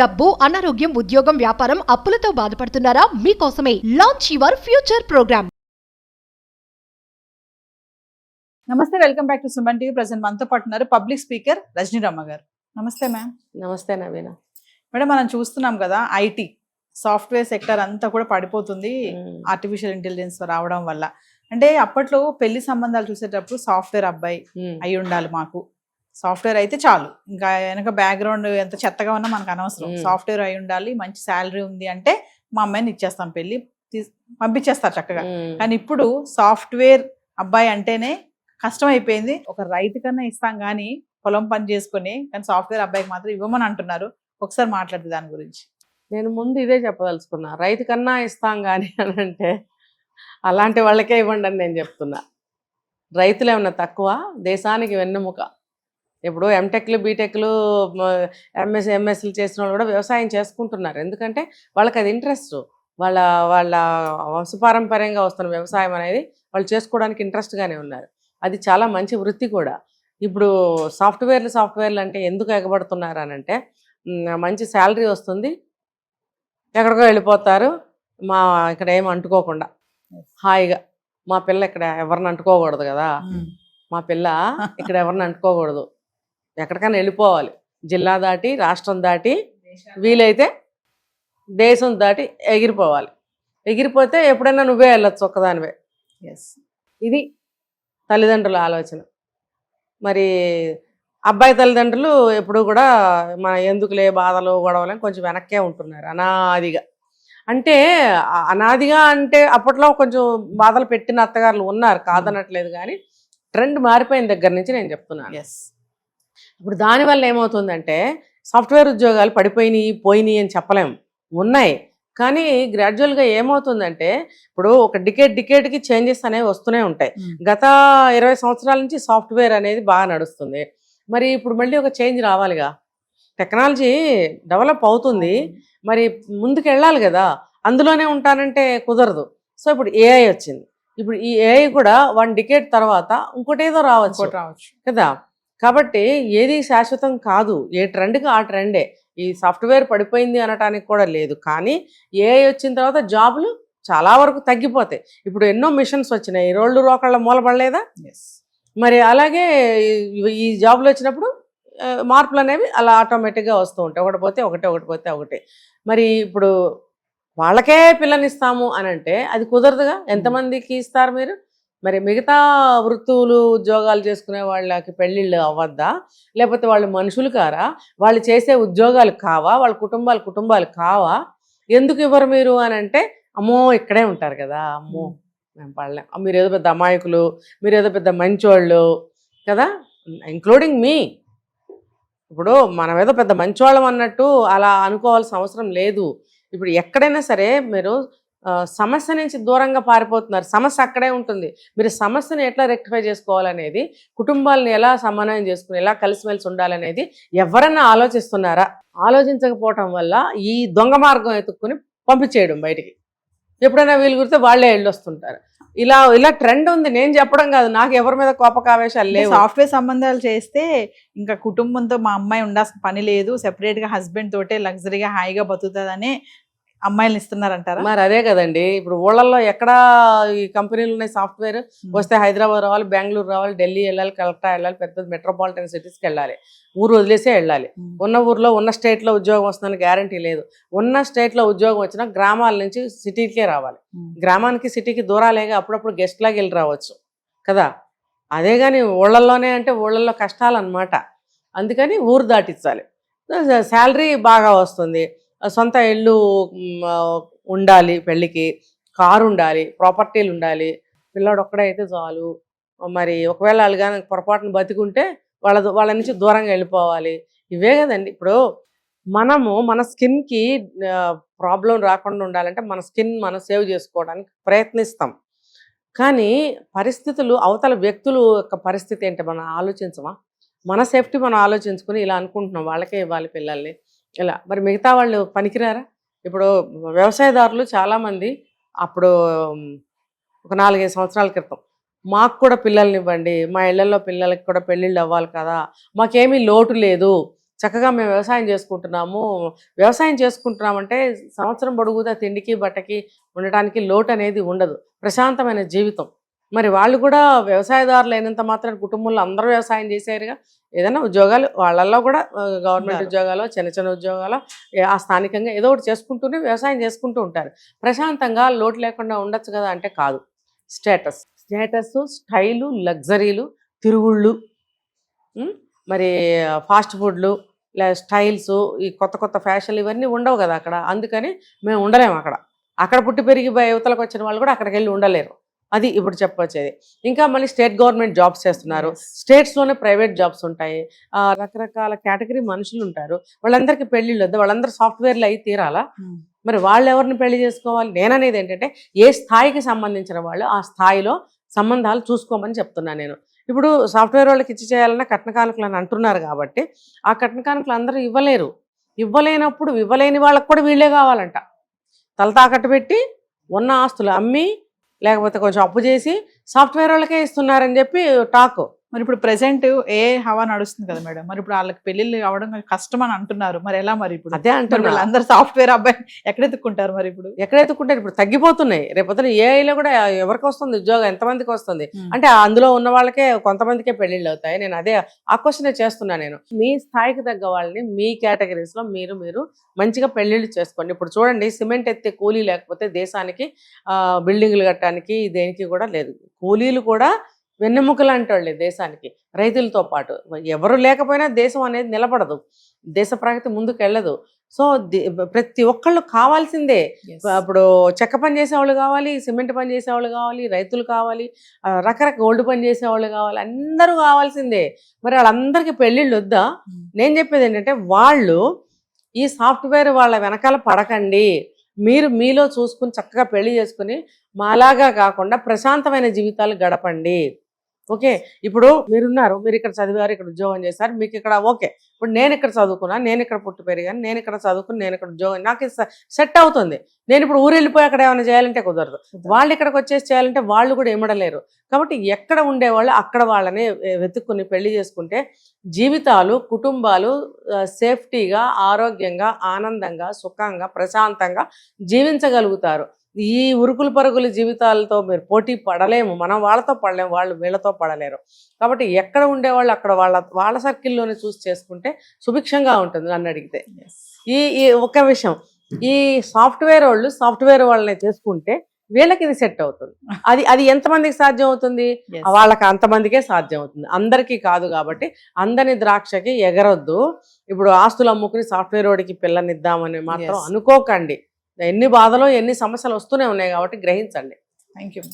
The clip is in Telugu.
డబ్బు, అనారోగ్యం, ఉద్యోగం, వ్యాపారం, అప్పులతో బాధపడుతున్నారా? మీకోసమే లాంచ్ యువర్ ఫ్యూచర్ ప్రోగ్రామ్. నమస్తే, welcome back to Suman TV. Present మనతో పాటు ఉన్నారు పబ్లిక్ స్పీకర్ రజనీ రమ్మ గారు. నమస్తే మ్యామ్. నమస్తే నవీన. మేడం, మనం చూస్తున్నాం కదా, ఐటీ సాఫ్ట్వేర్ సెక్టర్ అంతా కూడా పడిపోతుంది ఆర్టిఫిషియల్ ఇంటెలిజెన్స్ రావడం వల్ల. అంటే అప్పట్లో పెళ్లి సంబంధాలు చూసేటప్పుడు సాఫ్ట్వేర్ అబ్బాయి అయి ఉండాలి, మాకు సాఫ్ట్వేర్ అయితే చాలు, ఇంకా వెనక బ్యాక్గ్రౌండ్ ఎంత చెత్తగా ఉన్నా మనకు అనవసరం, సాఫ్ట్వేర్ అయి ఉండాలి, మంచి శాలరీ ఉంది అంటే మా అమ్మాయిని ఇచ్చేస్తాం, పెళ్లి పంపించేస్తారు చక్కగా. కానీ ఇప్పుడు సాఫ్ట్వేర్ అబ్బాయి అంటేనే కష్టం అయిపోయింది. ఒక రైతు కన్నా ఇస్తాం కానీ పొలం పని చేసుకుని, కానీ సాఫ్ట్వేర్ అబ్బాయికి మాత్రం ఇవ్వమని అంటున్నారు. ఒకసారి మాట్లాడుతుంది దాని గురించి. నేను ముందు ఇదే చెప్పదలుచుకున్నా, రైతు కన్నా ఇస్తాం కానీ అని అంటే అలాంటి వాళ్ళకే ఇవ్వండి అని నేను చెప్తున్నా. రైతులు ఏమన్నా తక్కువ? దేశానికి వెన్నెముక. ఇప్పుడు ఎంటెక్లు, బీటెక్లు, ఎంఎస్లు చేసిన వాళ్ళు కూడా వ్యవసాయం చేసుకుంటున్నారు. ఎందుకంటే వాళ్ళకి అది ఇంట్రెస్ట్, వాళ్ళ వాళ్ళ వంశపారంపర్యంగా వస్తున్న వ్యవసాయం అనేది వాళ్ళు చేసుకోవడానికి ఇంట్రెస్ట్గానే ఉన్నారు. అది చాలా మంచి వృత్తి కూడా. ఇప్పుడు సాఫ్ట్వేర్లు అంటే ఎందుకు ఎగబడుతున్నారు అని అంటే, మంచి శాలరీ వస్తుంది, ఎక్కడికో వెళ్ళిపోతారు, ఇక్కడ ఏమి అంటుకోకుండా హాయిగా. మా పిల్ల ఇక్కడ ఎవరిని అంటుకోకూడదు కదా, మా పిల్ల ఇక్కడ ఎవరిని అంటుకోకూడదు, ఎక్కడికైనా వెళ్ళిపోవాలి, జిల్లా దాటి, రాష్ట్రం దాటి, వీలైతే దేశం దాటి ఎగిరిపోవాలి. ఎగిరిపోతే ఎప్పుడైనా నువ్వే వెళ్ళొచ్చు ఒక్కదానివే. ఇది తల్లిదండ్రుల ఆలోచన. మరి అబ్బాయి తల్లిదండ్రులు ఎప్పుడు కూడా మన ఎందుకులే బాధలు గొడవలని కొంచెం వెనక్కే ఉంటున్నారు అనాదిగా. అంటే అనాదిగా అంటే అప్పట్లో కొంచెం బాధలు పెట్టిన అత్తగారులు ఉన్నారు, కాదనట్లేదు, కానీ ట్రెండ్ మారిపోయిన దగ్గర నుంచి నేను చెప్తున్నాను. ఇప్పుడు దానివల్ల ఏమవుతుందంటే సాఫ్ట్వేర్ ఉద్యోగాలు పోయినాయి అని చెప్పలేము, ఉన్నాయి. కానీ గ్రాడ్యువల్గా ఏమవుతుందంటే, ఇప్పుడు ఒక డికేడ్కి చేంజెస్ అనేవి వస్తూనే ఉంటాయి. గత 20 సంవత్సరాల నుంచి సాఫ్ట్వేర్ అనేది బాగా నడుస్తుంది. మరి ఇప్పుడు మళ్ళీ ఒక చేంజ్ రావాలిగా, టెక్నాలజీ డెవలప్ అవుతుంది, మరి ముందుకు వెళ్ళాలి కదా, అందులోనే ఉంటానంటే కుదరదు. సో ఇప్పుడు ఏఐ వచ్చింది. ఇప్పుడు ఈ ఏఐ కూడా 1 డికేడ్ తర్వాత ఇంకోటేదో రావచ్చు కదా. కాబట్టి ఏది శాశ్వతం కాదు, ఏ ట్రెండ్కి ఆ ట్రెండే. ఈ సాఫ్ట్వేర్ పడిపోయింది అనటానికి కూడా లేదు, కానీ ఏఐ వచ్చిన తర్వాత జాబులు చాలా వరకు తగ్గిపోతాయి. ఇప్పుడు ఎన్నో మిషన్స్ వచ్చినాయి, రోళ్ళు రోకళ్ళ మూలపడలేదా? మరి అలాగే ఈ జాబులు వచ్చినప్పుడు మార్పులు అనేవి అలా ఆటోమేటిక్గా వస్తూ ఉంటాయి, ఒకటి పోతే ఒకటే. మరి ఇప్పుడు వాళ్ళకే పిల్లనిస్తాము అని అంటే అది కుదరదుగా. ఎంతమందికి ఇస్తారు మీరు? మరి మిగతా వృత్తులు ఉద్యోగాలు చేసుకునే వాళ్ళకి పెళ్ళిళ్ళు అవ్వద్దా? లేకపోతే వాళ్ళు మనుషులు కారా? వాళ్ళు చేసే ఉద్యోగాలు కావా? వాళ్ళ కుటుంబాలు కావా? ఎందుకు ఇవ్వరు మీరు అని అంటే, అమ్మో ఇక్కడే ఉంటారు కదా, అమ్మో మేము పడలేం, మీరేదో పెద్ద అమాయకులు, మీరేదో పెద్ద మంచోళ్ళు కదా, ఇంక్లూడింగ్ మీ. ఇప్పుడు మనం ఏదో పెద్ద మంచోళ్ళం అన్నట్టు అలా అనుకోవాల్సిన అవసరం లేదు. ఇప్పుడు ఎక్కడైనా సరే మీరు సమస్య నుంచి దూరంగా పారిపోతున్నారు, సమస్య అక్కడే ఉంటుంది. మీరు సమస్యను ఎట్లా రెక్టిఫై చేసుకోవాలనేది, కుటుంబాలను ఎలా సమన్వయం చేసుకుని ఎలా కలిసిమెలిసి ఉండాలనేది ఎవరన్నా ఆలోచిస్తున్నారా? ఆలోచించకపోవటం వల్ల ఈ దొంగ మార్గం ఎత్తుక్కుని పంపించేయడం బయటికి. ఎప్పుడైనా వీలు కుడితే వాళ్ళే వెళ్ళొస్తుంటారు. ఇలా ట్రెండ్ ఉంది, నేను చెప్పడం కాదు, నాకు ఎవరి మీద కోపకావేశాలు లేవు. సాఫ్ట్వేర్ సంబంధాలు చేస్తే ఇంకా కుటుంబంతో మా అమ్మాయి ఉండాల్సిన పని లేదు, సెపరేట్గా హస్బెండ్ తోటే లగ్జరీగా హాయిగా బతుకుతుందని అమ్మాయిలు ఇస్తున్నారంటారా? మరి అదే కదండి. ఇప్పుడు ఊళ్ళల్లో ఎక్కడా ఈ కంపెనీలు ఉన్నాయి, సాఫ్ట్వేర్ వస్తే హైదరాబాద్ రావాలి, బెంగళూరు రావాలి, ఢిల్లీ వెళ్ళాలి, కలకత్తా వెళ్ళాలి, పెద్ద మెట్రోపాలిటన్ సిటీస్కి వెళ్ళాలి, ఊరు వదిలేసే వెళ్ళాలి. ఉన్న ఊర్లో ఉన్న స్టేట్లో ఉద్యోగం వస్తుందని గ్యారంటీ లేదు. ఉన్న స్టేట్లో ఉద్యోగం వచ్చినా గ్రామాల నుంచి సిటీకే రావాలి. గ్రామానికి సిటీకి దూరాలేగా, అప్పుడప్పుడు గెస్ట్ లాగా వెళ్ళి రావచ్చు కదా. అదే కానీ ఊళ్ళల్లోనే అంటే ఊళ్ళల్లో కష్టాలు అన్నమాట. అందుకని ఊరు దాటించాలి, శాలరీ బాగా వస్తుంది, సొంత ఇల్లు ఉండాలి, పెళ్ళికి కారు ఉండాలి, ప్రాపర్టీలు ఉండాలి, పిల్లాడు ఒక్కడే అయితే చాలు. మరి ఒకవేళ వాళ్ళు కానీ పొరపాటును బతికుంటే వాళ్ళ నుంచి దూరంగా వెళ్ళిపోవాలి. ఇవే కదండి. ఇప్పుడు మన స్కిన్కి ప్రాబ్లం రాకుండా ఉండాలంటే మన స్కిన్ మనం సేవ్ చేసుకోవడానికి ప్రయత్నిస్తాం. కానీ పరిస్థితులు, అవతల వ్యక్తుల యొక్క పరిస్థితి ఏంటి మనం ఆలోచించమా? మన సేఫ్టీ మనం ఆలోచించుకుని ఇలా అనుకుంటున్నాం, వాళ్ళకే ఇవ్వాలి పిల్లల్ని ఇలా. మరి మిగతా వాళ్ళు పనికిరారా? ఇప్పుడు వ్యవసాయదారులు చాలామంది అప్పుడు ఒక 4-5 సంవత్సరాల క్రితం మాకు కూడా పిల్లల్ని ఇవ్వండి, మా ఇళ్లలో పిల్లలకి కూడా పెళ్ళిళ్ళు అవ్వాలి కదా, మాకేమీ లోటు లేదు, చక్కగా మేము వ్యవసాయం చేసుకుంటున్నామంటే సంవత్సరం పొడుగుతా తిండికి బట్టకి ఉండటానికి లోటు అనేది ఉండదు, ప్రశాంతమైన జీవితం. మరి వాళ్ళు కూడా వ్యవసాయదారులు అయినంత మాత్రం కుటుంబంలో అందరూ వ్యవసాయం చేశారుగా, ఏదైనా ఉద్యోగాలు వాళ్ళల్లో కూడా గవర్నమెంట్ ఉద్యోగాలు, చిన్న చిన్న ఉద్యోగాలు, ఆ స్థానికంగా ఏదో ఒకటి చేసుకుంటూనే వ్యవసాయం చేసుకుంటూ ఉంటారు. ప్రశాంతంగా లోటు లేకుండా ఉండొచ్చు కదా అంటే కాదు. స్టేటస్, స్టైలు, లగ్జరీలు, తిరుగుళ్ళు, మరి ఫాస్ట్ ఫుడ్లు, స్టైల్స్, ఈ కొత్త ఫ్యాషన్లు ఇవన్నీ ఉండవు కదా అక్కడ. అందుకని మేము ఉండలేము అక్కడ పుట్టి పెరిగి యువతలకు వచ్చిన వాళ్ళు కూడా అక్కడికి వెళ్ళి ఉండలేరు. అది ఇప్పుడు చెప్పొచ్చేది. ఇంకా మళ్ళీ స్టేట్ గవర్నమెంట్ జాబ్స్ చేస్తున్నారు, స్టేట్స్లోనే ప్రైవేట్ జాబ్స్ ఉంటాయి, రకరకాల కేటగిరీ మనుషులు ఉంటారు. వాళ్ళందరికీ పెళ్ళిళ్ళు వద్ద, వాళ్ళందరూ సాఫ్ట్వేర్లు అయి తీరాలా? మరి వాళ్ళు ఎవరిని పెళ్లి చేసుకోవాలి? నేననేది ఏంటంటే ఏ స్థాయికి సంబంధించిన వాళ్ళు ఆ స్థాయిలో సంబంధాలు చూసుకోమని చెప్తున్నాను నేను. ఇప్పుడు సాఫ్ట్వేర్ వాళ్ళకి ఇచ్చి చేయాలన్నా కట్న కానుకలు అని అంటున్నారు కాబట్టి ఆ కట్న కానుకలు అందరూ ఇవ్వలేనప్పుడు ఇవ్వలేని వాళ్ళకి కూడా వీళ్ళే కావాలంట. తల తాకట్టు పెట్టి ఉన్న ఆస్తులు అమ్మి లేకపోతే కొంచెం అప్పు చేసి సాఫ్ట్వేర్ వాళ్ళకే ఇస్తున్నారని చెప్పి టాక్. మరి ఇప్పుడు ప్రెసెంట్ ఏ హవా నడుస్తుంది కదా మేడం, మరి ఇప్పుడు వాళ్ళకి పెళ్లిళ్ళు అవడం కష్టం అని అంటున్నారు. మరి ఎలా? మరి ఇప్పుడు అదే అంటున్నారు, అందరు సాఫ్ట్వేర్ అబ్బాయి ఎక్కడెత్తుకుంటారు? మరి ఇప్పుడు ఎక్కడెత్తుకుంటారు? ఇప్పుడు తగ్గిపోతున్నాయి. రేపొద్దున ఏఐలో కూడా ఎవరికి వస్తుంది ఉద్యోగం, ఎంతమందికి వస్తుంది అంటే అందులో ఉన్న వాళ్ళకే కొంతమందికే పెళ్లిళ్ళు అవుతాయి. నేను అదే ఆ క్వశ్చనే చేస్తున్నా నేను. మీ స్థాయికి తగ్గ వాళ్ళని మీ కేటగిరీస్ లో మీరు మంచిగా పెళ్లిళ్ళు చేసుకోండి. ఇప్పుడు చూడండి, సిమెంట్ ఎత్తే కూలీ లేకపోతే దేశానికి బిల్డింగ్లు కట్టడానికి దేనికి కూడా లేదు. కూలీలు కూడా వెన్నెముకలు అంటాళ్ళే దేశానికి, రైతులతో పాటు. ఎవరు లేకపోయినా దేశం అనేది నిలబడదు, దేశ ప్రగతి ముందుకు వెళ్ళదు. సో ప్రతి ఒక్కళ్ళు కావాల్సిందే. ఇప్పుడు చెక్క పని చేసేవాళ్ళు కావాలి, సిమెంట్ పని చేసేవాళ్ళు కావాలి, రైతులు కావాలి, రకరకాల గోల్డ్ పని చేసేవాళ్ళు కావాలి, అందరూ కావాల్సిందే. మరి వాళ్ళందరికీ పెళ్ళిళ్ళు వద్దా? నేను చెప్పేది ఏంటంటే వాళ్ళు ఈ సాఫ్ట్వేర్ వాళ్ళ వెనకాల పడకండి. మీరు మీలో చూసుకుని చక్కగా పెళ్లి చేసుకుని మాలాగా కాకుండా ప్రశాంతమైన జీవితాలు గడపండి. ఓకే, ఇప్పుడు మీరున్నారు, మీరు ఇక్కడ చదివారు, ఇక్కడ ఉద్యోగం చేశారు, మీకు ఇక్కడ ఓకే. ఇప్పుడు నేను ఇక్కడ చదువుకున్నా, నేను ఇక్కడ పుట్టి పెరిగాను, నేను ఇక్కడ చదువుకుని నేను ఇక్కడ ఉద్యోగం, నాకు సెట్ అవుతుంది. నేను ఇప్పుడు ఊరు వెళ్ళిపోయి అక్కడ ఏమైనా చేయాలంటే కుదరదు. వాళ్ళు ఇక్కడికి వచ్చేసి చేయాలంటే వాళ్ళు కూడా ఇమ్మడలేరు. కాబట్టి ఎక్కడ ఉండేవాళ్ళు అక్కడ వాళ్ళని వెతుక్కుని పెళ్లి చేసుకుంటే జీవితాలు, కుటుంబాలు సేఫ్టీగా, ఆరోగ్యంగా, ఆనందంగా, సుఖంగా, ప్రశాంతంగా జీవించగలుగుతారు. ఈ ఉరుకులు పరుగుల జీవితాలతో మీరు పోటీ పడలేము. మనం వాళ్ళతో పడలేము, వాళ్ళు వీళ్ళతో పడలేరు. కాబట్టి ఎక్కడ ఉండేవాళ్ళు అక్కడ వాళ్ళ సర్కిల్లోనే చూసి చేసుకుంటే సుభిక్షంగా ఉంటుంది నన్ను అడిగితే. ఈ ఒక విషయం, ఈ సాఫ్ట్వేర్ వాళ్ళని చేసుకుంటే వీళ్ళకి ఇది సెట్ అవుతుంది. అది ఎంతమందికి సాధ్యం అవుతుంది? వాళ్ళకి అంతమందికే సాధ్యం అవుతుంది, అందరికీ కాదు. కాబట్టి అందని ద్రాక్షకి ఎగరొద్దు. ఇప్పుడు ఆస్తులు అమ్ముకుని సాఫ్ట్వేర్ వాడికి పిల్లనిద్దామని మాత్రం అనుకోకండి. ఎన్ని బాధలు, ఎన్ని సమస్యలు వస్తూనే ఉన్నాయి కాబట్టి గ్రహించండి. Thank you.